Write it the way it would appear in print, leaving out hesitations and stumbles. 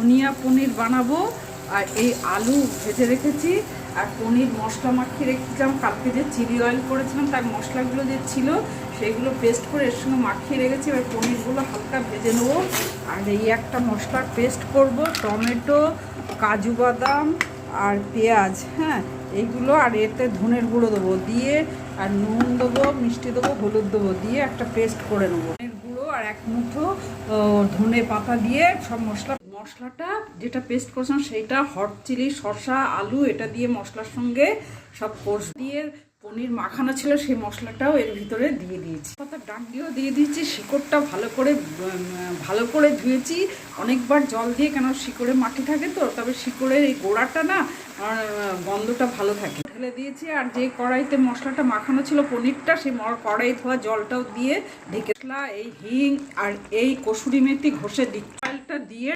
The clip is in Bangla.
ধনিয়া পনির বানাবো। আর এই আলু ভেজে রেখেছি, আর পনির মশলা মাখিয়ে রেখেছিলাম। কালকে যে চিলি অয়েল করেছিলাম তার মশলাগুলো যে ছিল সেগুলো পেস্ট করে এর সঙ্গে মাখিয়ে রেখেছি। এবার পনিরগুলো হালকা ভেজে নেবো। আর এই একটা মশলার পেস্ট করব, টমেটো, কাজু বাদাম আর পেঁয়াজ, হ্যাঁ এইগুলো, আর এতে ধনের গুঁড়ো দেবো দিয়ে, আর নুন দেবো, মিষ্টি দেবো, হলুদ দেবো, দিয়ে একটা পেস্ট করে নেবো। ধনের গুঁড়ো আর এক মুঠো ধনে পাতা দিয়ে সব মশলাটা যেটা পেস্ট করেছিলাম সেইটা, হট চিলি, শসা, আলু এটা দিয়ে মশলার সঙ্গে সব কোর্স দিয়ে পনির মাখানো ছিল সেই মশলাটাও এর ভিতরে দিয়ে দিয়েছি। পাতার ডাঁটিও দিয়ে দিয়েছি। শিকড়টা ভালো করে ধুয়েছি অনেকবার জল দিয়ে, কেন শিকড়ে মাটি থাকে তো, তবে শিকড়ের এই গোড়াটা না গন্ধটা ভালো থাকে। ঢেলে দিয়েছি। আর যে কড়াইতে মশলাটা মাখানো ছিল পনিরটা, সেই কড়াই ধোয়া জলটাও দিয়ে ঢেকে, এই হিং আর এই কসুরি মেথি ঘষে দিই, অয়েলটা দিয়ে